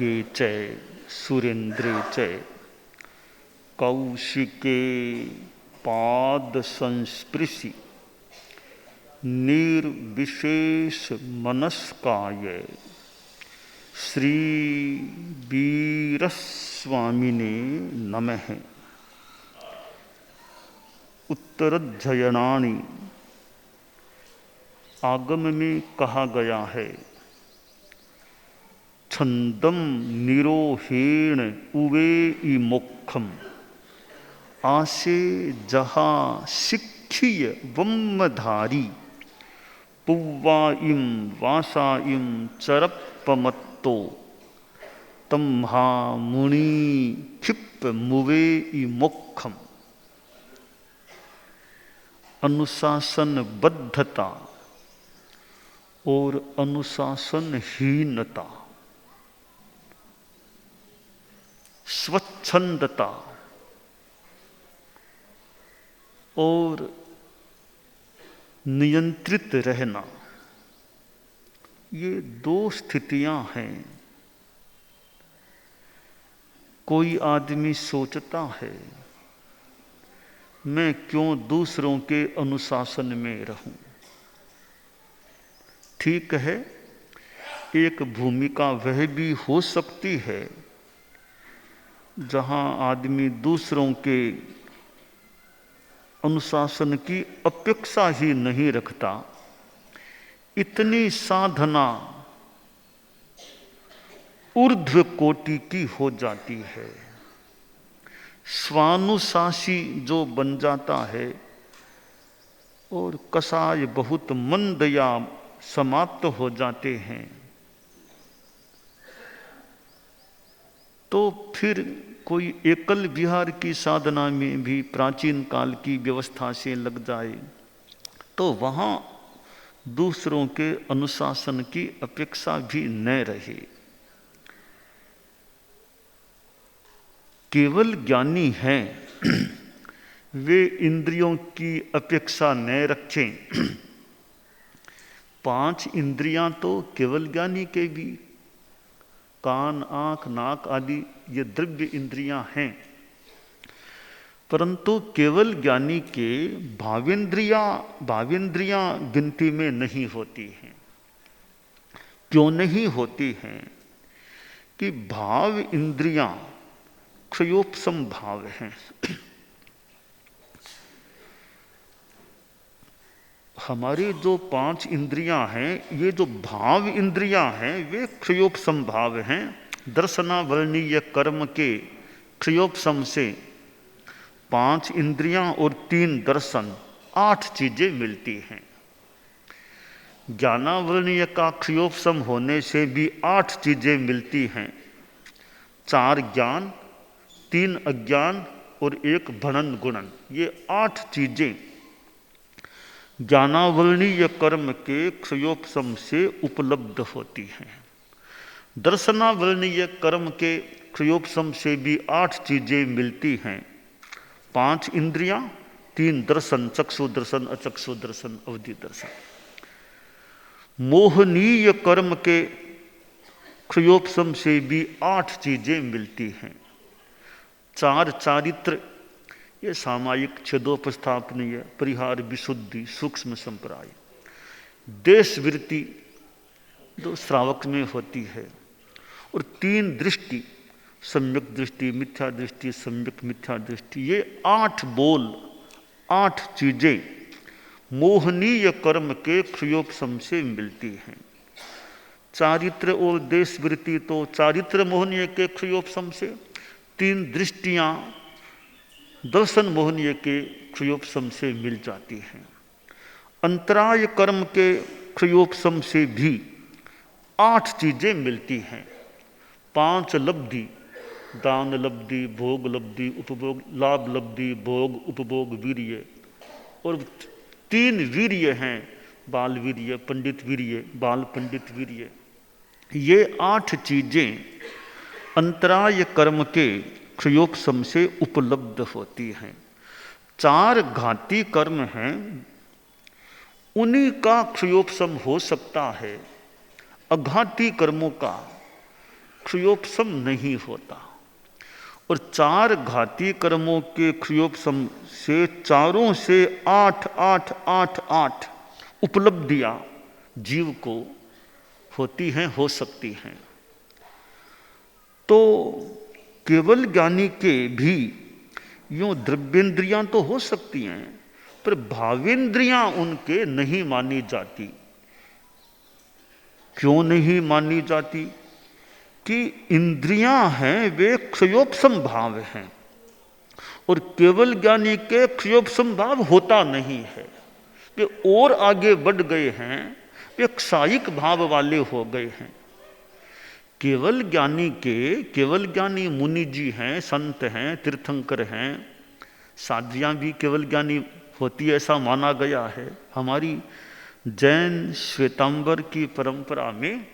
खड्गे च सुरेन्द्रे च कौशिके पाद संस्पृशि निर्विशेष मनस्काय श्री वीरस्वामिने नमः। उत्तरध्ययनानि आगम में कहा गया है, छंदम निरोहेण उवे मोक्षम आसे जहा शिक्षीय वम्मधारी पुव्वा इम वासा इम चरप्पमत्तो तम्हा मुनि क्षिप मुवे मोक्षम। अनुशासनबद्धता और अनुशासनहीनता, स्वच्छंदता और नियंत्रित रहना, ये दो स्थितियां हैं। कोई आदमी सोचता है मैं क्यों दूसरों के अनुशासन में रहूं। ठीक है, एक भूमिका वह भी हो सकती है जहां आदमी दूसरों के अनुशासन की अपेक्षा ही नहीं रखता। इतनी साधना ऊर्ध्व कोटि की हो जाती है। स्वानुशासी जो बन जाता है और कसाय बहुत मंदया समाप्त हो जाते हैं, तो फिर कोई एकल विहार की साधना में भी प्राचीन काल की व्यवस्था से लग जाए तो वहाँ दूसरों के अनुशासन की अपेक्षा भी न रहे। केवल ज्ञानी हैं वे इंद्रियों की अपेक्षा न रखें। 5 इंद्रियां तो केवल ज्ञानी के भी, कान आँख नाक आदि ये द्रव्य इंद्रियां हैं, परंतु केवल ज्ञानी के भावेंद्रियां गिनती में नहीं होती हैं। क्यों नहीं होती हैं? कि भाव इंद्रियां क्षयोपशम भाव हैं। हमारी जो 5 इंद्रियां हैं, ये जो भाव इंद्रियां हैं वे क्षयोपशम भाव हैं। दर्शनावरणीय कर्म के क्षयोपशम से 5 इंद्रियां और 3 दर्शन 8 चीजें मिलती हैं। ज्ञानावरणीय का क्षयोपशम होने से भी 8 चीजें मिलती हैं। 4 ज्ञान, 3 अज्ञान और 1 भणन गुणन, ये 8 चीजें ज्ञानावरणीय कर्म के क्षयोपशम से उपलब्ध होती हैं। दर्शनावरणीय कर्म के क्षयोपशम से भी 8 चीजें मिलती हैं। 5 इंद्रियां, 3 दर्शन, चक्षु दर्शन, अचक्षु दर्शन, अवधि दर्शन। मोहनीय कर्म के क्षयोपशम से भी 8 चीजें मिलती हैं। 4 चारित्र, ये सामायिक, छेदोपस्थापनीय, परिहार, विशुद्धि, सूक्ष्म संप्राय। देश वृत्ति जो श्रावक में होती है, और 3 दृष्टि, सम्यक दृष्टि, मिथ्या दृष्टि, सम्यक मिथ्या दृष्टि, ये 8 बोल, 8 चीजें मोहनीय कर्म के क्षयोपशम से मिलती हैं। चारित्र और देश वृत्ति तो चारित्र मोहनीय के क्षयोपशम से, 3 दृष्टियां दर्शन मोहनीय के क्षयोपशम से मिल जाती हैं। अंतराय कर्म के क्षयोपशम से भी 8 चीजें मिलती हैं। 5 लब्धि, दान लब्धि, भोग लब्धि, उपभोग, लाभ लब्धि, भोग, उपभोग, वीर्य, और 3 वीर्य हैं, बाल वीर्य, पंडित वीर्य, बाल पंडित वीर्य। ये 8 चीजें अंतराय कर्म के क्षयोपशम से उपलब्ध होती हैं। 4 घाती कर्म हैं, उन्हीं का क्षयोपशम हो सकता है। अघाती कर्मों का क्षयोपशम नहीं होता। और 4 घाती कर्मों के क्षयोपशम से चारों से 8 8 8 8 उपलब्धियां जीव को होती हैं, हो सकती हैं। तो केवल ज्ञानी के भी यूं द्रव्येंद्रियां तो हो सकती हैं, पर भावेंद्रियां उनके नहीं मानी जाती। क्यों नहीं मानी जाती? कि इंद्रियां हैं वे क्षयोपशम भाव हैं, और केवल ज्ञानी के क्षयोपशम भाव होता नहीं है। वे और आगे बढ़ गए हैं, वे क्षायिक भाव वाले हो गए हैं। केवल ज्ञानी मुनि जी हैं, संत हैं, तीर्थंकर हैं, साध्वियां भी केवल ज्ञानी होती है ऐसा माना गया है। हमारी जैन श्वेतांबर की परंपरा में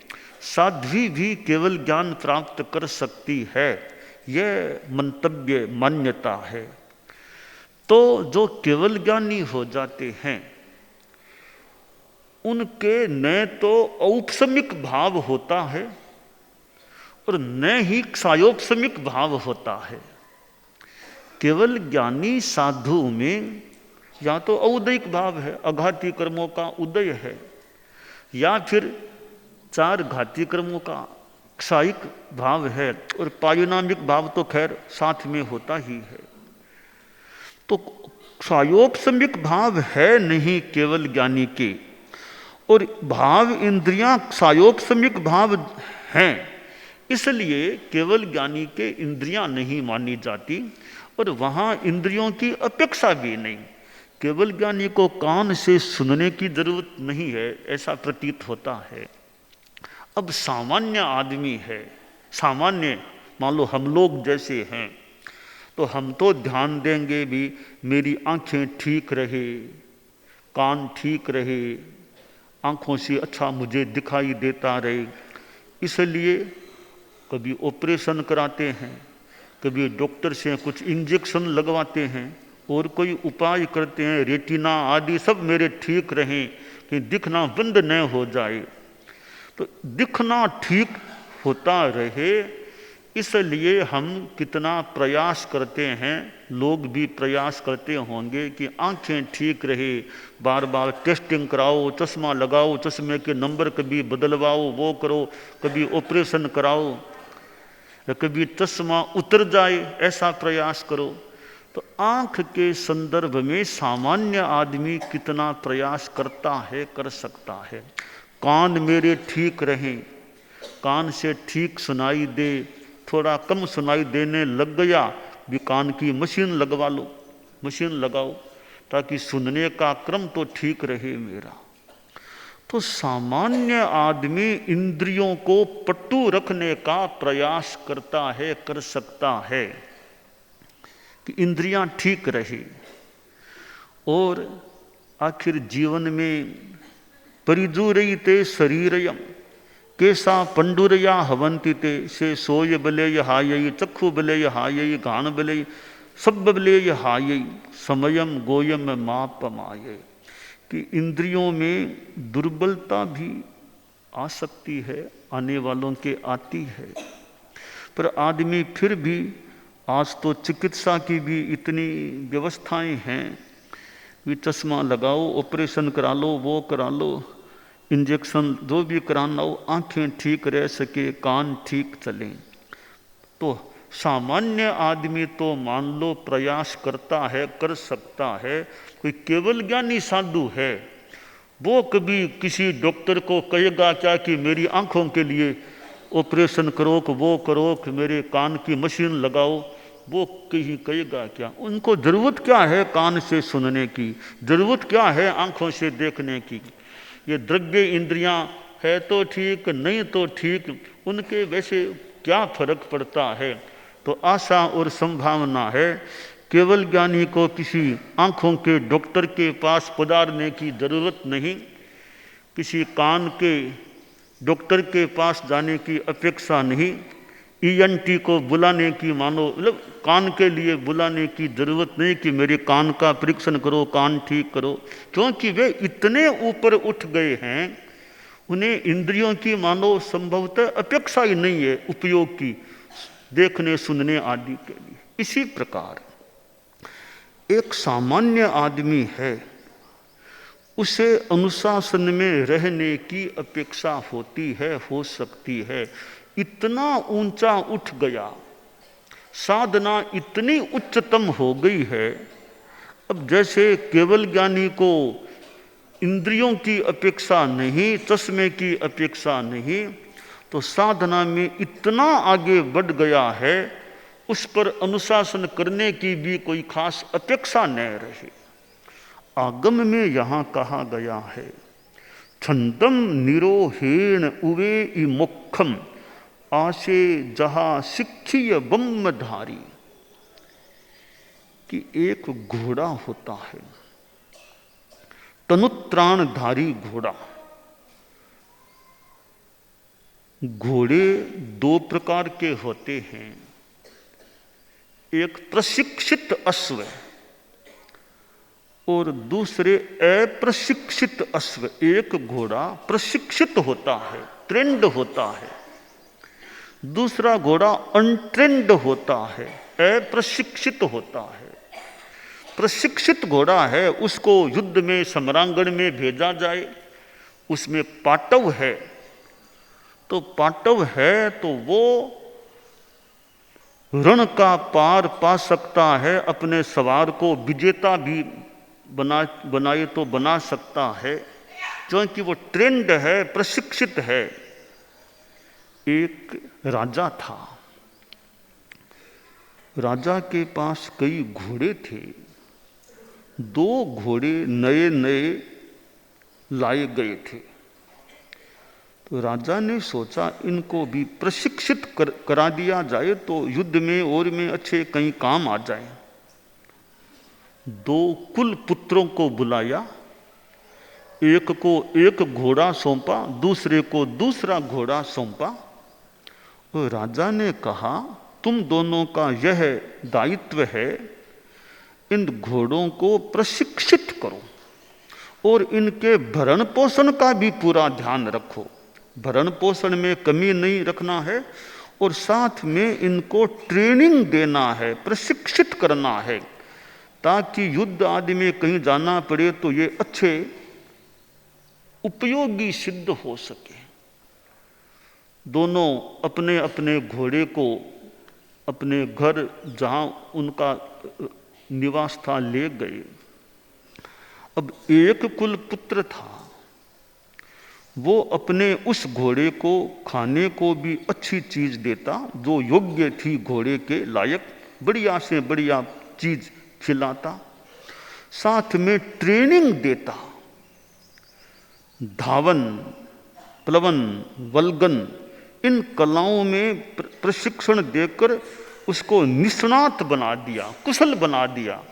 साध्वी भी केवल ज्ञान प्राप्त कर सकती है, यह मंतव्य मान्यता है। तो जो केवल ज्ञानी हो जाते हैं उनके न तो औपशमिक भाव होता है और न ही क्षायोपशमिक भाव होता है। केवल ज्ञानी साधु में या तो औदयिक भाव है, अघाती कर्मों का उदय है, या फिर 4 घाती कर्मों का क्षायिक भाव है, और पारिणामिक भाव तो खैर साथ में होता ही है। तो क्षायोपशमिक भाव है नहीं केवल ज्ञानी के, और भाव इंद्रियां क्षायोपशमिक भाव हैं, इसलिए केवल ज्ञानी के इंद्रियां नहीं मानी जाती, और वहां इंद्रियों की अपेक्षा भी नहीं। केवल ज्ञानी को कान से सुनने की जरूरत नहीं है ऐसा प्रतीत होता है। अब सामान्य आदमी है, सामान्य मान लो हम लोग जैसे हैं, तो हम तो ध्यान देंगे भी मेरी आंखें ठीक रहे, कान ठीक रहे, आंखों से अच्छा मुझे दिखाई देता रहे। इसलिए कभी ऑपरेशन कराते हैं, कभी डॉक्टर से कुछ इंजेक्शन लगवाते हैं, और कोई उपाय करते हैं, रेटिना आदि सब मेरे ठीक रहें कि दिखना बंद न हो जाए। तो दिखना ठीक होता रहे इसलिए हम कितना प्रयास करते हैं, लोग भी प्रयास करते होंगे कि आंखें ठीक रहे, बार बार टेस्टिंग कराओ, चश्मा लगाओ, चश्मे के नंबर कभी बदलवाओ, वो करो, कभी ऑपरेशन कराओ, कभी चश्मा उतर जाए ऐसा प्रयास करो। तो आंख के संदर्भ में सामान्य आदमी कितना प्रयास करता है, कर सकता है। कान मेरे ठीक रहें, कान से ठीक सुनाई दे, थोड़ा कम सुनाई देने लग गया भी कान की मशीन लगवा लो, मशीन लगाओ ताकि सुनने का क्रम तो ठीक रहे मेरा। तो सामान्य आदमी इंद्रियों को पट्टू रखने का प्रयास करता है, कर सकता है कि इंद्रियां ठीक रहे। और आखिर जीवन में परिजूरयिते शरीरयम केसा पंडुरया हवंति ते से सोय बलेय हायई चक्षु बलेय हायई घाण बलेय सब बलेय हायई समयम गोयम मापमाये। कि इंद्रियों में दुर्बलता भी आ सकती है, आने वालों के आती है, पर आदमी फिर भी, आज तो चिकित्सा की भी इतनी व्यवस्थाएं हैं कि चश्मा लगाओ, ऑपरेशन करा लो, वो करा लो, इंजेक्शन जो भी कराना हो, आंखें ठीक रह सके, कान ठीक चलें। तो सामान्य आदमी तो मान लो प्रयास करता है, कर सकता है। कोई केवल ज्ञानी साधु है, वो कभी किसी डॉक्टर को कहेगा क्या कि मेरी आंखों के लिए ऑपरेशन करो, कि वो करो, कि मेरे कान की मशीन लगाओ, वो कहीं कहेगा क्या? उनको जरूरत क्या है कान से सुनने की, जरूरत क्या है आंखों से देखने की? ये द्रव्य इंद्रियां है तो ठीक, नहीं तो ठीक, उनके वैसे क्या फर्क पड़ता है? तो आशा और संभावना है केवल ज्ञानी को किसी आंखों के डॉक्टर के पास पधारने की जरूरत नहीं, किसी कान के डॉक्टर के पास जाने की अपेक्षा नहीं, ENT को बुलाने की, मानो मतलब कान के लिए बुलाने की जरूरत नहीं कि मेरे कान का परीक्षण करो, कान ठीक करो, क्योंकि वे इतने ऊपर उठ गए हैं, उन्हें इंद्रियों की मानो संभवतः अपेक्षा ही नहीं है उपयोग की, देखने सुनने आदि के लिए। इसी प्रकार एक सामान्य आदमी है, उसे अनुशासन में रहने की अपेक्षा होती है, हो सकती है। इतना ऊंचा उठ गया, साधना इतनी उच्चतम हो गई है। अब जैसे केवल ज्ञानी को इंद्रियों की अपेक्षा नहीं, चश्मे की अपेक्षा नहीं, तो साधना में इतना आगे बढ़ गया है, उस पर अनुशासन करने की भी कोई खास अपेक्षा न रही। आगम में यहाँ कहा गया है, छंदम निरोहेण उवे इमुखम आशे जहा सिक्खिय ब्रह्मधारी, कि एक घोड़ा होता है, तनुत्राणधारी घोड़ा। घोड़े दो प्रकार के होते हैं, एक प्रशिक्षित अश्व और दूसरे अप्रशिक्षित अश्व। एक घोड़ा प्रशिक्षित होता है, ट्रेंड होता है, दूसरा घोड़ा अनट्रेंड होता है, अप्रशिक्षित होता है। प्रशिक्षित घोड़ा है, उसको युद्ध में सम्रांगण में भेजा जाए, उसमें पाटव है, तो पाटव है तो वो रण का पार पा सकता है, अपने सवार को विजेता भी बनाए तो बना सकता है, क्योंकि वो ट्रेंड है, प्रशिक्षित है। एक राजा था, राजा के पास कई घोड़े थे। दो घोड़े नए नए लाए गए थे, तो राजा ने सोचा इनको भी प्रशिक्षित करा दिया जाए तो युद्ध में और में अच्छे कहीं काम आ जाए। दो कुल पुत्रों को बुलाया, एक को एक घोड़ा सौंपा, दूसरे को दूसरा घोड़ा सौंपा। और राजा ने कहा, तुम दोनों का यह दायित्व है, इन घोड़ों को प्रशिक्षित करो और इनके भरण पोषण का भी पूरा ध्यान रखो। भरण पोषण में कमी नहीं रखना है और साथ में इनको ट्रेनिंग देना है, प्रशिक्षित करना है, ताकि युद्ध आदि में कहीं जाना पड़े तो ये अच्छे उपयोगी सिद्ध हो सके। दोनों अपने अपने घोड़े को अपने घर जहाँ उनका निवास था ले गए। अब एक कुल पुत्र था, वो अपने उस घोड़े को खाने को भी अच्छी चीज देता जो योग्य थी घोड़े के लायक, बढ़िया से बढ़िया चीज खिलाता, साथ में ट्रेनिंग देता, धावन, प्लवन, वल्गन, इन कलाओं में प्रशिक्षण देकर उसको निष्णात बना दिया, कुशल बना दिया।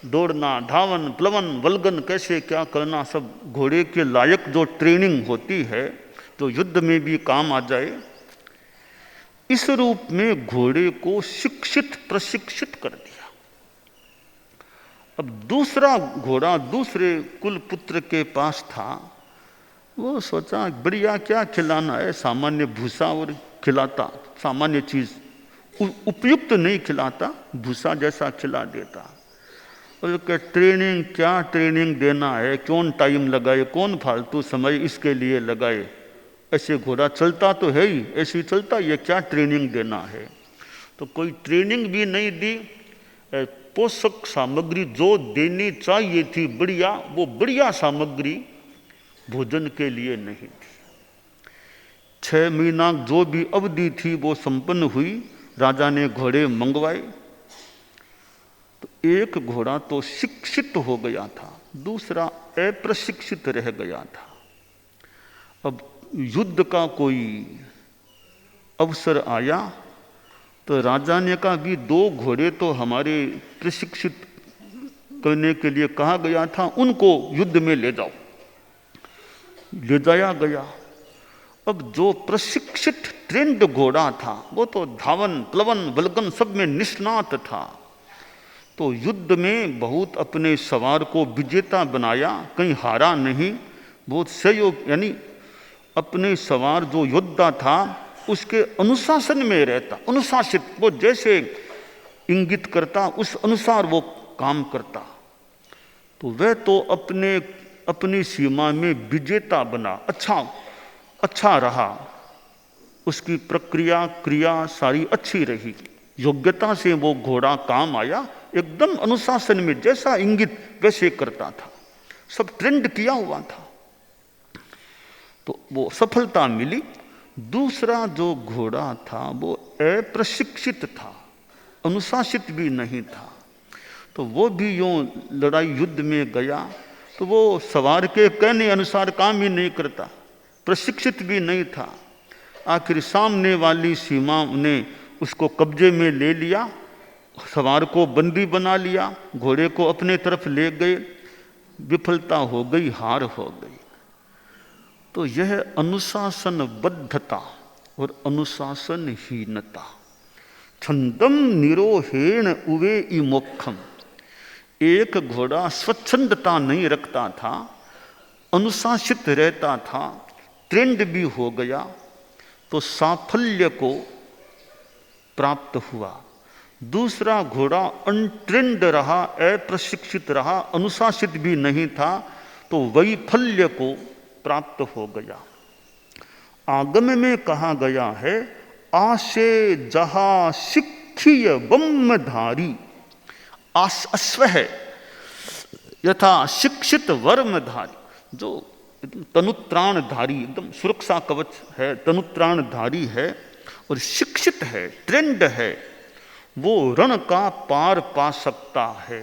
दौड़ना, धावन, प्लवन, वल्गन कैसे क्या करना, सब घोड़े के लायक जो ट्रेनिंग होती है तो युद्ध में भी काम आ जाए, इस रूप में घोड़े को शिक्षित प्रशिक्षित कर दिया। अब दूसरा घोड़ा दूसरे कुल पुत्र के पास था, वो सोचा बढ़िया क्या खिलाना है, सामान्य भूसा और खिलाता, सामान्य चीज, उपयुक्त नहीं खिलाता, भूसा जैसा खिला देता। और ट्रेनिंग क्या ट्रेनिंग देना है, कौन टाइम लगाए, कौन फालतू समय इसके लिए लगाए, ऐसे घोड़ा चलता तो है ही, ऐसे ही चलता, ये क्या ट्रेनिंग देना है। तो कोई ट्रेनिंग भी नहीं दी, पोषक सामग्री जो देनी चाहिए थी बढ़िया, वो बढ़िया सामग्री भोजन के लिए नहीं थी। 6 महीना जो भी अवधि थी वो संपन्न हुई, राजा ने घोड़े मंगवाए। तो एक घोड़ा तो शिक्षित हो गया था, दूसरा अप्रशिक्षित रह गया था। अब युद्ध का कोई अवसर आया तो राजा ने कहा भी 2 घोड़े तो हमारे प्रशिक्षित करने के लिए कहा गया था, उनको युद्ध में ले जाओ। ले जाया गया। अब जो प्रशिक्षित ट्रेंड घोड़ा था वो तो धावन, प्लवन, वल्गन सब में निष्णात था, तो युद्ध में बहुत अपने सवार को विजेता बनाया, कहीं हारा नहीं, बहुत सहयोग, यानी अपने सवार जो योद्धा था उसके अनुशासन में रहता, अनुशासित, वो जैसे इंगित करता उस अनुसार वो काम करता, तो वह तो अपनी सीमा में विजेता बना, अच्छा रहा, उसकी प्रक्रिया क्रिया सारी अच्छी रही, योग्यता से वो घोड़ा काम आया, एकदम अनुशासन में जैसा इंगित वैसे करता था, सब ट्रेंड किया हुआ था, तो वो सफलता मिली। दूसरा जो घोड़ा था वो अप्रशिक्षित था, अनुशासित भी नहीं था, तो वो भी यूं लड़ाई युद्ध में गया तो वो सवार के कहने अनुसार काम ही नहीं करता, प्रशिक्षित भी नहीं था। आखिर सामने वाली सीमा ने उसको कब्जे में ले लिया, सवार को बंदी बना लिया, घोड़े को अपने तरफ ले गए, विफलता हो गई, हार हो गई। तो यह अनुशासनबद्धता और अनुशासनहीनता, छंदम निरोहेण उवे इमोक्षम। एक घोड़ा स्वच्छंदता नहीं रखता था, अनुशासित रहता था, ट्रेंड भी हो गया तो साफल्य को प्राप्त हुआ। दूसरा घोड़ा अनट्रेंड रहा, अप्रशिक्षित रहा, अनुशासित भी नहीं था, तो वैफल्य को प्राप्त हो गया। आगम में कहा गया है, आशे जहा शिक्षीय बम्मधारी, अश्व है यथा शिक्षित वर्मधारी, जो तनुत्राणधारी, एकदम सुरक्षा कवच है, तनुत्राणधारी है और शिक्षित है, ट्रेंड है, वो रण का पार पा सकता है।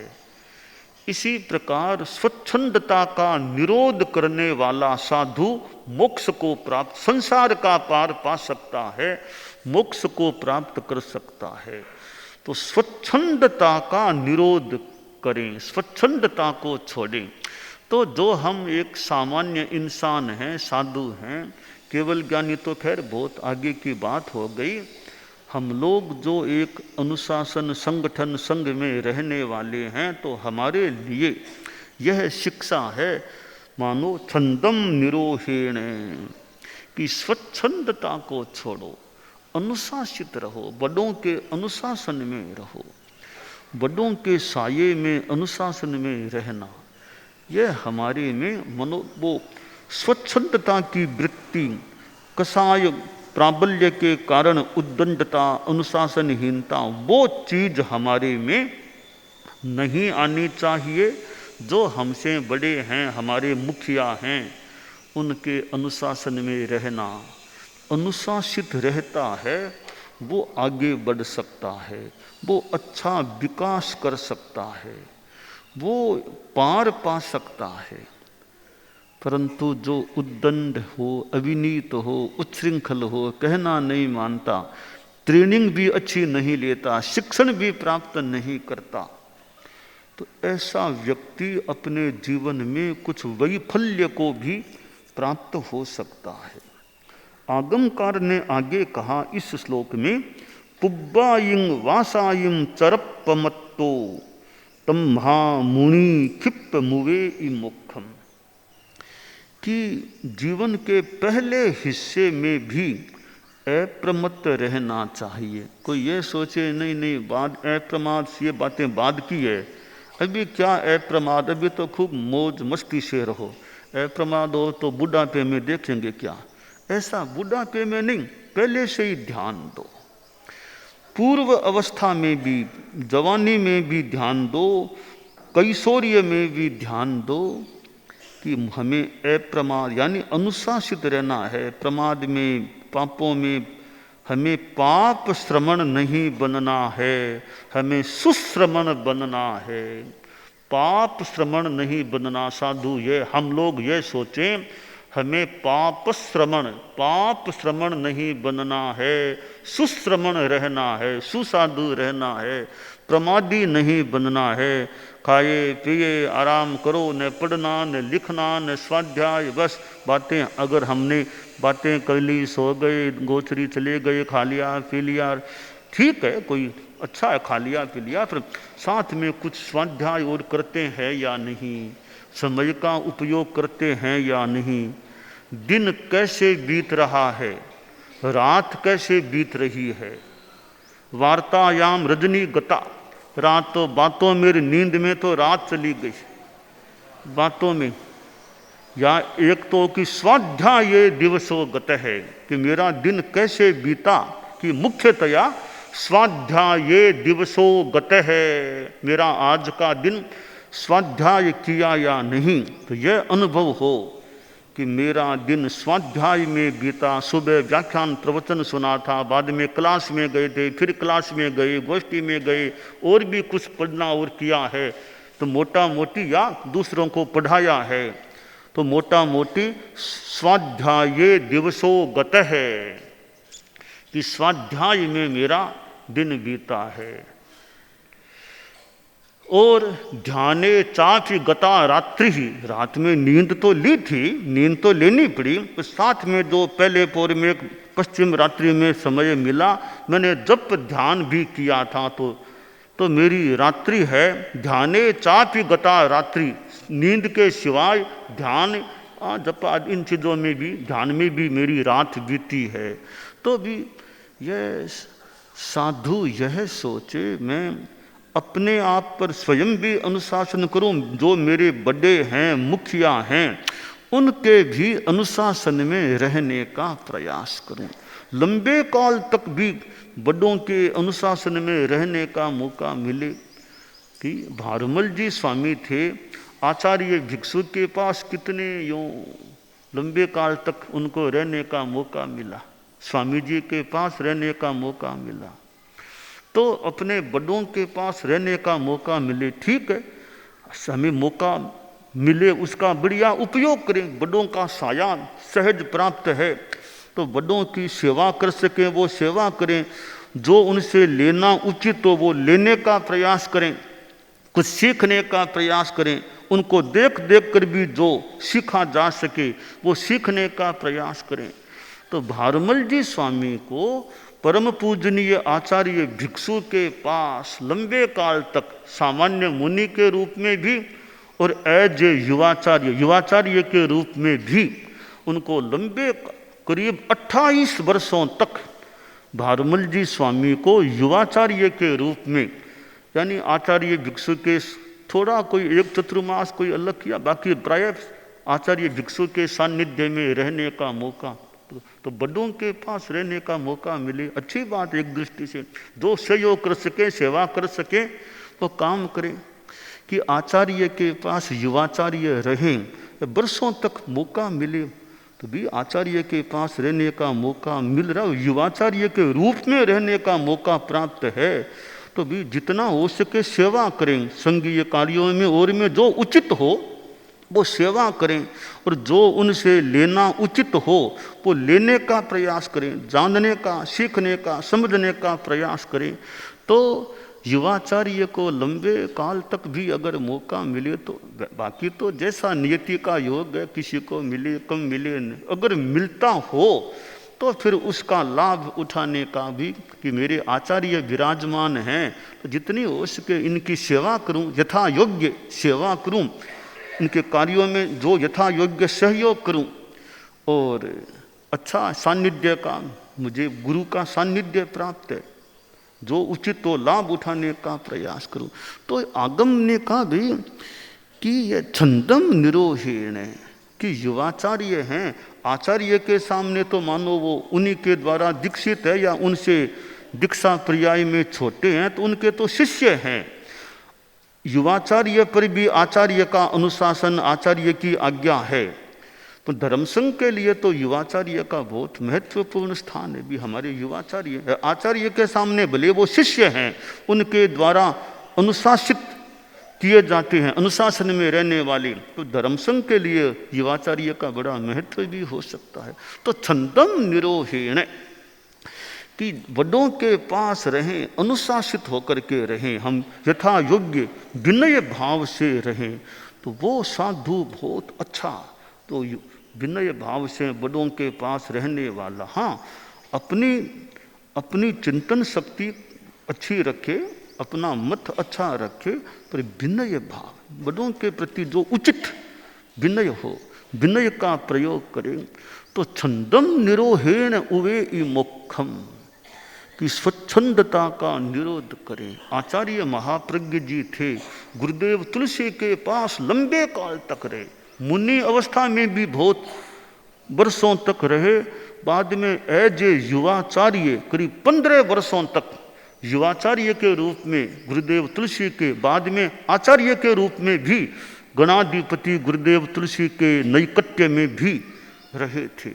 इसी प्रकार स्वच्छंदता का निरोध करने वाला साधु मोक्ष को प्राप्त, संसार का पार पा सकता है, मोक्ष को प्राप्त कर सकता है। तो स्वच्छंदता का निरोध करें, स्वच्छंदता को छोड़ें। तो जो हम एक सामान्य इंसान हैं, साधु हैं, केवल ज्ञानी तो खैर बहुत आगे की बात हो गई, हम लोग जो एक अनुशासन संगठन संघ में रहने वाले हैं, तो हमारे लिए यह शिक्षा है, मानो छंदम निरोहेण, कि स्वच्छंदता को छोड़ो, अनुशासित रहो, बड़ों के अनुशासन में रहो, बड़ों के साये में अनुशासन में रहना, यह हमारे में वो स्वच्छंदता की वृत्ति, कसाय प्राबल्य के कारण उद्दंडता, अनुशासनहीनता, वो चीज हमारे में नहीं आनी चाहिए। जो हमसे बड़े हैं, हमारे मुखिया हैं, उनके अनुशासन में रहना, अनुशासित रहता है, वो आगे बढ़ सकता है, वो अच्छा विकास कर सकता है, वो पार पा सकता है। परंतु जो उद्दंड हो, अविनीत हो, उच्छृंखल हो, कहना नहीं मानता, ट्रेनिंग भी अच्छी नहीं लेता, शिक्षण भी प्राप्त नहीं करता, तो ऐसा व्यक्ति अपने जीवन में कुछ वैफल्य को भी प्राप्त हो सकता है। आगमकार ने आगे कहा इस श्लोक में, पुब्बाइंग वासाइम चरप्पमत्तो तम्हा मुनि क्षिप्त मुवे इमुखम, कि जीवन के पहले हिस्से में भी अप्रमत्त रहना चाहिए। कोई ये सोचे नहीं बाद अप्रमाद, ये बातें बाद की है, अभी क्या अप्रमाद, अभी तो खूब मौज मस्ती से रहो, अप्रमाद हो तो बुढ़ापे में देखेंगे क्या, ऐसा बुढ़ापे में नहीं, पहले से ही ध्यान दो, पूर्व अवस्था में भी, जवानी में भी ध्यान दो, कैशोर्य में भी ध्यान दो, कि हमें अप्रमाद यानी अनुशासित रहना है। प्रमाद में, पापों में हमें पाप श्रमण नहीं बनना है, हमें सुश्रमण बनना है, पाप श्रमण नहीं बनना। साधु ये हम लोग ये सोचें, हमें पाप श्रमण नहीं बनना है, सुश्रमण रहना है, सुसाधु रहना है, प्रमादी नहीं बनना है। खाए पिए आराम करो, न पढ़ना न लिखना न स्वाध्याय, बस बातें, अगर हमने बातें कर ली, सो गए, गोचरी चले गए, खा लिया पी लिया, ठीक है, कोई अच्छा है, खा लिया पी लिया, फिर साथ में कुछ स्वाध्याय और करते हैं या नहीं, समय का उपयोग करते हैं या नहीं, दिन कैसे बीत रहा है, रात कैसे बीत रही है। वार्तायाम रजनी गता, रातों बातों मेरी नींद में तो रात चली गई बातों में। या एक तो कि स्वाध्याय दिवसो गत है, कि मेरा दिन कैसे बीता, कि मुख्यतया स्वाध्याय दिवसो गत है, मेरा आज का दिन स्वाध्याय किया या नहीं। तो यह अनुभव हो कि मेरा दिन स्वाध्याय में बीता। सुबह व्याख्यान प्रवचन सुना था, बाद में क्लास में गए थे, फिर क्लास में गए, गोष्ठी में गए, और भी कुछ पढ़ना और किया है, तो मोटा मोटी या दूसरों को पढ़ाया है, तो मोटा मोटी स्वाध्याय दिवसो गत है, कि स्वाध्याय में मेरा दिन बीता है। और ध्याने चापि गता रात्रि ही, रात में नींद तो ली थी, नींद तो लेनी पड़ी, साथ में जो पहले पौर में पश्चिम रात्रि में समय मिला, मैंने जप ध्यान भी किया था, तो मेरी रात्रि है। ध्याने चापि गता रात्रि, नींद के सिवाय ध्यान जप इन चीज़ों में भी, ध्यान में भी मेरी रात बीती है। तो भी यह साधु यह सोचे मैं अपने आप पर स्वयं भी अनुशासन करूं, जो मेरे बड़े हैं, मुखिया हैं, उनके भी अनुशासन में रहने का प्रयास करूं, लंबे काल तक भी बड़ों के अनुशासन में रहने का मौका मिले। कि भारमल जी स्वामी थे, आचार्य भिक्षु के पास कितने यूं लंबे काल तक उनको रहने का मौका मिला, स्वामी जी के पास रहने का मौका मिला। तो अपने बड़ों के पास रहने का मौका मिले, ठीक है, हमें मौका मिले उसका बढ़िया उपयोग करें। बड़ों का साया सहज प्राप्त है, तो बड़ों की सेवा कर सकें वो सेवा करें, जो उनसे लेना उचित हो वो लेने का प्रयास करें, कुछ सीखने का प्रयास करें, उनको देख देख कर भी जो सीखा जा सके वो सीखने का प्रयास करें। तो भारमल जी स्वामी को परम पूजनीय आचार्य भिक्षु के पास लंबे काल तक सामान्य मुनि के रूप में भी और एज युवाचार्य के रूप में भी उनको लंबे करीब 28 वर्षों तक भारमल जी स्वामी को युवाचार्य के रूप में, यानी आचार्य भिक्षु के थोड़ा कोई एक चतुर्मास कोई अलग किया, बाकी प्राय आचार्य भिक्षु के सानिध्य में रहने का मौका, तो बड़ों के पास रहने का मौका मिले, अच्छी बात एक दृष्टि से। जो सहयोग कर सके, सेवा कर सके तो काम करें। कि आचार्य के पास युवाचार्य रहें, वर्षों तक मौका मिले, तो भी आचार्य के पास रहने का मौका मिल रहा, युवाचार्य के रूप में रहने का मौका प्राप्त है, तो भी जितना हो सके सेवा करें, संघीय कार्यों में और में जो उचित हो वो सेवा करें, और जो उनसे लेना उचित हो वो लेने का प्रयास करें, जानने का, सीखने का, समझने का प्रयास करें। तो युवाचार्य को लंबे काल तक भी अगर मौका मिले तो, बाकी तो जैसा नियति का योग है, किसी को मिले कम मिले, अगर मिलता हो तो फिर उसका लाभ उठाने का भी, कि मेरे आचार्य विराजमान हैं तो जितनी हो सके इनकी सेवा करूं, यथा योग्य सेवा करूं, इनके कार्यों में जो यथा योग्य सहयोग करूं, और अच्छा सानिध्य का, मुझे गुरु का सानिध्य प्राप्त है, जो उचित तो लाभ उठाने का प्रयास करूं। तो आगम ने कहा भी कि यह छंदम निरोहेण, कि युवाचार्य हैं, आचार्य के सामने तो मानो वो उन्हीं के द्वारा दीक्षित है या उनसे दीक्षा पर्याय में छोटे हैं, तो उनके तो शिष्य हैं। युवाचार्य पर भी आचार्य का अनुशासन, आचार्य की आज्ञा है। तो धर्मसंघ के लिए तो युवाचार्य का बहुत महत्वपूर्ण स्थान है। भी हमारे युवाचार्य आचार्य के सामने भले वो शिष्य हैं, उनके द्वारा अनुशासित किए जाते हैं, अनुशासन में रहने वाले, तो धर्मसंघ के लिए युवाचार्य का बड़ा महत्व भी हो सकता है। तो छंदम निरोहेण, कि बड़ों के पास रहें, अनुशासित होकर के रहें, हम यथा योग्य विनय भाव से रहें, तो वो साधु बहुत अच्छा। तो विनय भाव से बड़ों के पास रहने वाला, हाँ अपनी चिंतन शक्ति अच्छी रखे, अपना मत अच्छा रखे, पर विनय भाव, बड़ों के प्रति जो उचित विनय हो, विनय का प्रयोग करें। तो छंदम निरोहेण उवे ई मोक्षम, कि स्वच्छंदता का निरोध करें। आचार्य महाप्रज्ञ जी थे, गुरुदेव तुलसी के पास लंबे काल तक रहे, मुनि अवस्था में भी बहुत वर्षों तक रहे। बाद में एज ए युवाचार्य करीब 15 वर्षों तक युवाचार्य के रूप में गुरुदेव तुलसी के, बाद में आचार्य के रूप में भी गणाधिपति गुरुदेव तुलसी के नैकट्य में भी रहे थे।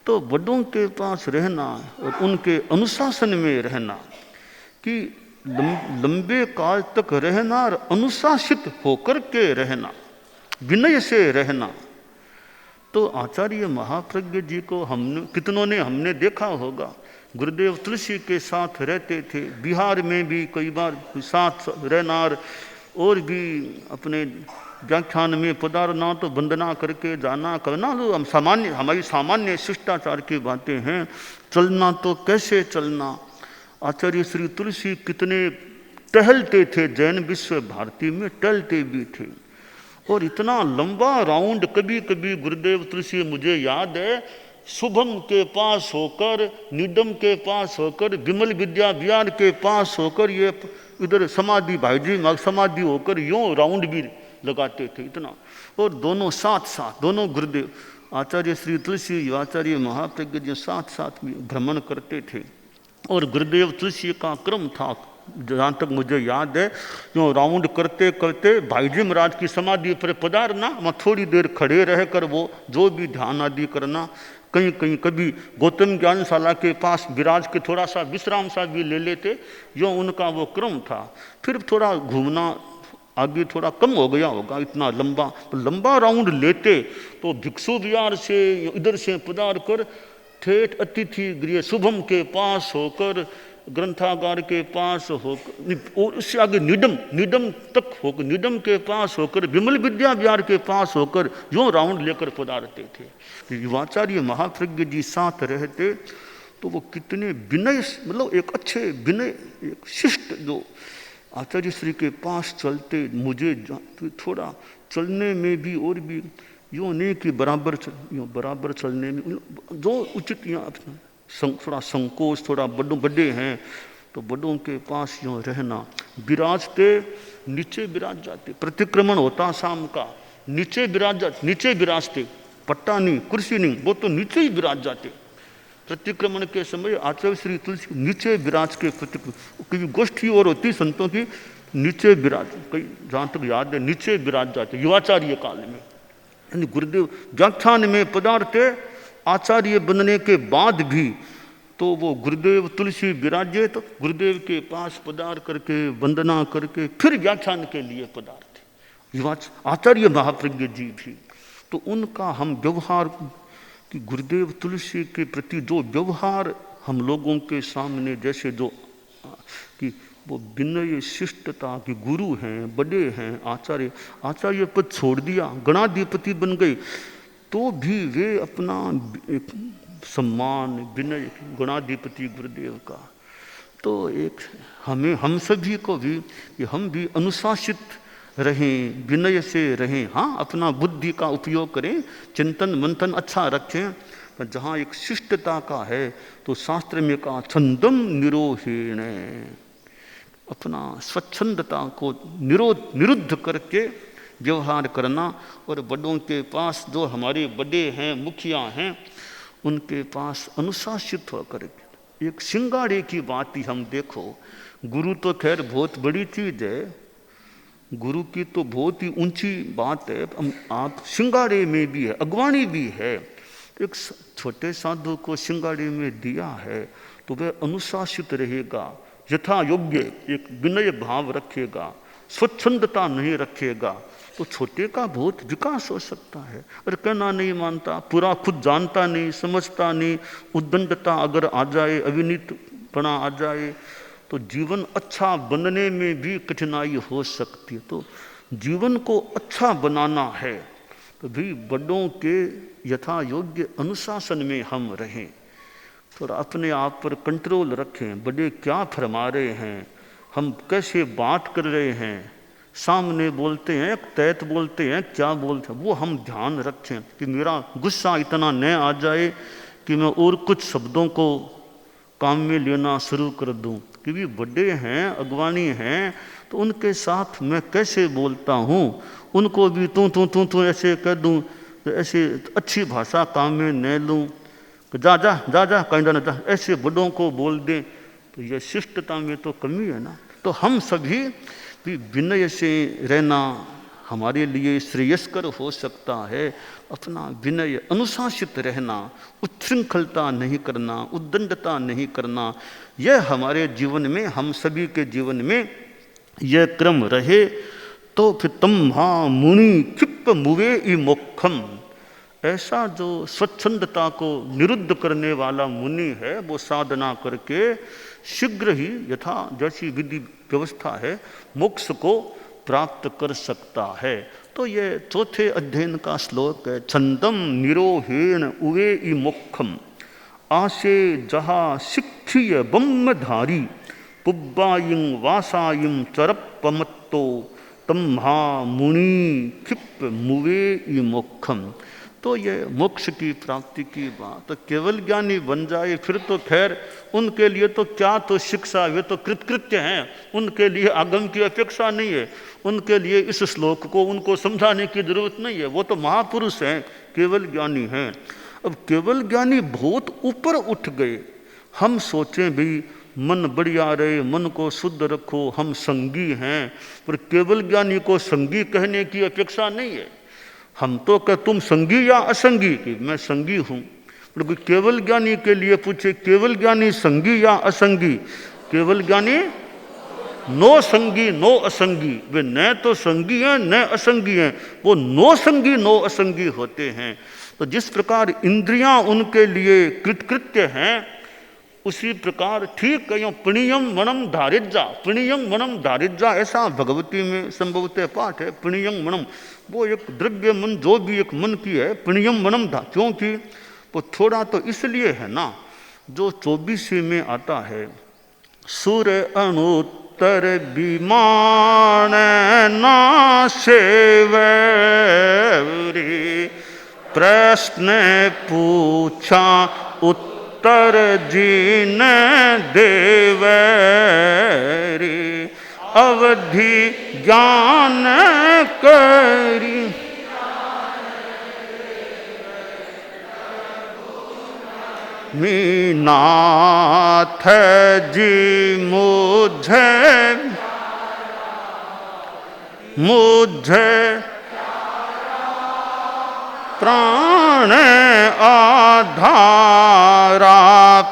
तो बड़ों के पास रहना और उनके अनुशासन में रहना, कि लंबे काल तक रहना और अनुशासित होकर के रहना, विनय से रहना। तो आचार्य महाप्रज्ञ जी को कितनों ने हमने देखा होगा, गुरुदेव तुलसी के साथ रहते थे, बिहार में भी कई बार साथ रहना, और भी अपने व्याख्यान में पधारना, तो वंदना करके जाना करना, तो हमारी सामान्य शिष्टाचार की बातें हैं। चलना तो कैसे चलना, आचार्य श्री तुलसी कितने टहलते थे, जैन विश्व भारती में टहलते भी थे। और इतना लंबा राउंड, कभी कभी गुरुदेव तुलसी, मुझे याद है, शुभम के पास होकर, निडम के पास होकर, विमल विद्या विहार के पास होकर, ये इधर समाधि भाईजी समाधि होकर यूँ राउंड भी लगाते थे इतना। और दोनों साथ साथ, दोनों गुरुदेव आचार्य श्री तुलसी, आचार्य महाप्रज्ञ जी साथ साथ में भ्रमण करते थे। और गुरुदेव तुलसी का क्रम था, जहाँ तक मुझे याद है, जो राउंड करते करते भाईजी महाराज की समाधि पर पधारना, वहाँ थोड़ी देर खड़े रहकर वो जो भी ध्यान आदि करना, कहीं कहीं कभी गौतम ज्ञानशाला के पास विराज के थोड़ा सा विश्राम सा भी ले लेते, जो उनका वो क्रम था। फिर थोड़ा घूमना आगे थोड़ा कम हो गया होगा, इतना लंबा राउंड लेते। तो भिक्षु विहार से इधर से पधार कर ठेठ अतिथि गृह शुभम के पास होकर, ग्रंथागार के पास होकर, और उससे आगे निडम तक होकर, निडम के पास होकर, विमल विद्या विहार के पास होकर यूँ राउंड लेकर पधारते थे। युवाचार्य महाप्रज्ञ जी साथ रहते तो वो कितने विनय, मतलब एक अच्छे विनय, एक शिष्ट जो आचार्य श्री के पास चलते, मुझे थोड़ा चलने में भी, और भी यूँ नहीं कि बराबर चलने में जो उचित, यहाँ थोड़ा संकोच, थोड़ा बड़े हैं तो बड़ों के पास यूँ रहना। विराजते नीचे विराज जाते, प्रतिक्रमण होता शाम का, नीचे विराजते, पट्टा नहीं, कुर्सी नहीं, वो तो नीचे ही विराज जाते। प्रतिक्रमण के समय आचार्य श्री तुलसी नीचे विराज के कभी गोष्ठी और होती संतों की, नीचे विराज, कई जहाँ तक याद है नीचे विराज जाते युवाचार्य काल में। यानी गुरुदेव व्याख्यान में पधारते, आचार्य बनने के बाद भी तो वो गुरुदेव तुलसी विराजे, तो गुरुदेव के पास पधार करके वंदना करके फिर व्याख्यान के लिए पधारते आचार्य महाप्रज्ञ जी भी। तो उनका हम व्यवहार, कि गुरुदेव तुलसी के प्रति जो व्यवहार हम लोगों के सामने, जैसे जो कि वो विनय शिष्टता की, गुरु हैं, बड़े हैं, आचार्य पद छोड़ दिया, गणाधिपति बन गए, तो भी वे अपना सम्मान, विनय, गणाधिपति गुरुदेव का। तो एक हम सभी को भी, कि हम भी अनुशासित रहें, विनय से रहें। हाँ, अपना बुद्धि का उपयोग करें, चिंतन मंथन अच्छा रखें, पर जहाँ एक शिष्टता का है तो शास्त्र में कहा छंदम निरोहेण, अपना स्वच्छंदता को निरुद्ध करके व्यवहार करना। और बड़ों के पास, जो हमारे बड़े हैं, मुखिया हैं, उनके पास अनुशासित होकर, एक सिंगाड़े की बात ही हम देखो, गुरु तो खैर बहुत बड़ी चीज़ है, गुरु की तो बहुत ही ऊंची बात है, आप सिंगाड़े में भी है, अगवानी भी है। एक छोटे साधु को सिंगाड़े में दिया है तो वह अनुशासित रहेगा, यथा योग्य एक विनय भाव रखेगा, स्वच्छंदता नहीं रखेगा, तो छोटे का बहुत विकास हो सकता है। और कहना नहीं मानता, पूरा खुद जानता नहीं, समझता नहीं, उद्दंडता अगर आ जाए, अविनीतपना आ जाए, तो जीवन अच्छा बनने में भी कठिनाई हो सकती है। तो जीवन को अच्छा बनाना है तो भी बड़ों के यथा योग्य अनुशासन में हम रहें, थोड़ा अपने आप पर कंट्रोल रखें, बड़े क्या फरमा रहे हैं, हम कैसे बात कर रहे हैं, सामने बोलते हैं, तैत बोलते हैं, क्या बोलते हैं, वो हम ध्यान रखें कि मेरा गुस्सा इतना न आ जाए कि मैं और कुछ शब्दों को काम में लेना शुरू कर दूं। क्योंकि बड़े हैं, अगवानी हैं, तो उनके साथ मैं कैसे बोलता हूँ, उनको भी तू ऐसे कह दूं, तो ऐसे अच्छी भाषा काम में न लूँ, जा जा जा जा कहीं ना जा, ऐसे बड़ों को बोल दें, तो यह शिष्टता में तो कमी है ना। तो हम सभी भी विनय से रहना हमारे लिए श्रेयस्कर हो सकता है। अपना विनय, अनुशासित रहना, उच्छृंखलता नहीं करना, उद्दंडता नहीं करना, यह हमारे जीवन में, हम सभी के जीवन में यह क्रम रहे तो फिर तम्हा मुनि क्षिप्त मुवे ई मोक्षम, ऐसा जो स्वच्छंदता को निरुद्ध करने वाला मुनि है, वो साधना करके शीघ्र ही यथा जैसी विधि व्यवस्था है मोक्ष को प्राप्त कर सकता है। तो ये चौथे अध्ययन का श्लोक है। छंदम निरोहेण उवे ई मोक्षम आशे जहा शिक्षीय ब्रह्मधारी पुब्बाइं वासाइं चरपमत्तो तम्हा मुनि क्षिप मुवे ई मोक्षम। तो ये मोक्ष की प्राप्ति की बात, तो केवल ज्ञानी बन जाए फिर तो खैर उनके लिए तो क्या तो शिक्षा, वे तो कृतकृत्य हैं, उनके लिए आगम की अपेक्षा नहीं है, उनके लिए इस श्लोक को उनको समझाने की जरूरत नहीं है, वो तो महापुरुष हैं, केवल ज्ञानी हैं। अब केवल ज्ञानी बहुत ऊपर उठ गए, हम सोचें भी मन बढ़िया रहे, मन को शुद्ध रखो, हम संगी हैं, पर केवल ज्ञानी को संगी कहने की अपेक्षा नहीं है। हम तो कह तुम संगी या असंगी, कि मैं संगी हूँ, पर कोई केवल ज्ञानी के लिए पूछे केवल ज्ञानी संगी या असंगी, केवल ज्ञानी नो संगी नो असंगी, वे न तो संगी हैं न असंगी हैं, वो नो संगी नो असंगी होते हैं। तो जिस प्रकार इंद्रियां उनके लिए कृतकृत्य हैं, उसी प्रकार ठीक है, प्रणीयम मनम धारिजा, प्रणीयम मनम धारिजा, ऐसा भगवती में संभवतः पाठ है। प्रणीयम मनम, वो एक द्रव्य मन जो भी एक मन की है, प्रणीयम मनम धा, क्योंकि वो थोड़ा तो इसलिए है ना, जो 24 में आता है, सुर अनुत्तर विमान ना सेवरी, प्रश्न पूछा उत्तर जीन देवरी, अवधि ज्ञान करी, मीनाथ जी मुझे प्राण आधारा,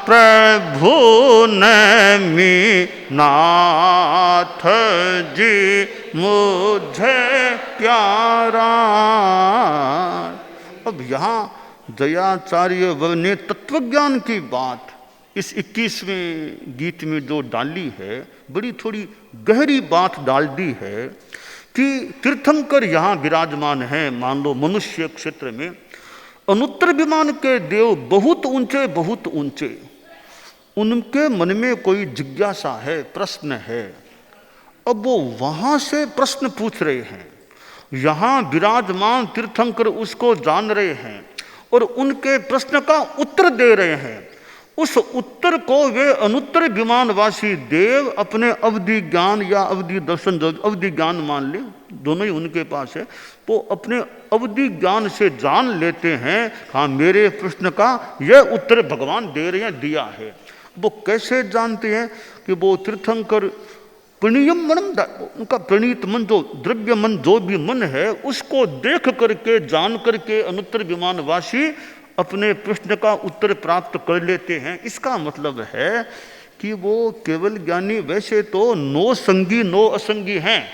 प्रभु ने मीनाथ जी मुझे प्यारा। अब यहाँ दयाचार्य ने तत्वज्ञान की बात इस 21वें गीत में जो डाली है, बड़ी थोड़ी गहरी बात डाल दी है कि तीर्थंकर यहाँ विराजमान हैं, मान लो मनुष्य क्षेत्र में, अनुत्तर विमान के देव बहुत ऊंचे, उनके मन में कोई जिज्ञासा है, प्रश्न है, अब वो वहाँ से प्रश्न पूछ रहे हैं, यहाँ विराजमान तीर्थंकर उसको जान रहे हैं और उनके प्रश्न का उत्तर दे रहे हैं। उस उत्तर को वे अनुत्तर विमानवासी देव अपने अवधि ज्ञान या अवधि दर्शन, जो अवधि ज्ञान मान ले, दोनों ही उनके पास है, वो अपने अवधि ज्ञान से जान लेते हैं, हाँ मेरे प्रश्न का यह उत्तर भगवान दे रहे हैं, दिया है। वो कैसे जानते हैं कि वो तीर्थंकर प्रणीयम मनम, उनका प्रणीत मन, जो द्रव्य मन, जो भी मन है, उसको देख करके, जान करके अनुत्तर विमानवासी अपने प्रश्न का उत्तर प्राप्त कर लेते हैं। इसका मतलब है कि वो केवल ज्ञानी वैसे तो नो संगी नो असंगी हैं,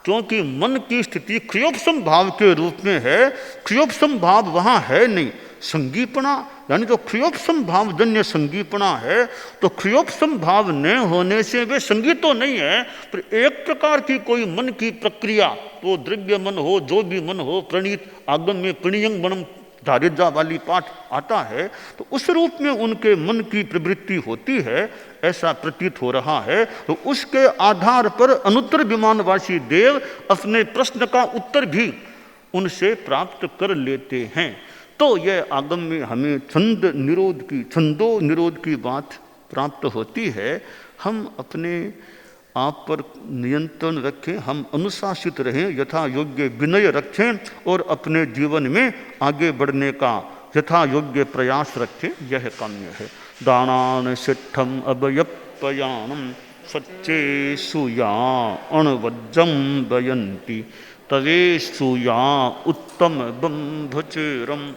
क्योंकि मन की स्थिति क्रियोपसम भाव के रूप में है, क्रियोपसम भाव वहाँ है नहीं। संगीपना यानी जो क्रियोपसम भाव जन्य संगीपना है, तो क्रियोपसम भाव न होने से वे संगी तो नहीं है, पर एक प्रकार की कोई मन की प्रक्रिया, तो द्रव्य मन हो, जो भी मन हो, प्रणीत आगम में प्रणीयं मनम धारिजा वाली पाठ आता है, तो उस रूप में उनके मन की प्रवृत्ति होती है। ऐसा प्रतीत हो रहा है, तो उसके आधार पर अनुत्तर विमानवासी देव अपने प्रश्न का उत्तर भी उनसे प्राप्त कर लेते हैं। तो यह आगम में हमें छंदो निरोध की बात प्राप्त होती है। हम अपने आप पर नियंत्रण रखें, हम अनुशासित रहें, यथा योग्य विनय रखें और अपने जीवन में आगे बढ़ने का यथा योग्य प्रयास रखें, यह काम्य है। दानान सिद्धम अभयपयानम सच्चे सुया अणवज्जम बयंती तवे सुया उत्तम बंभचेरम।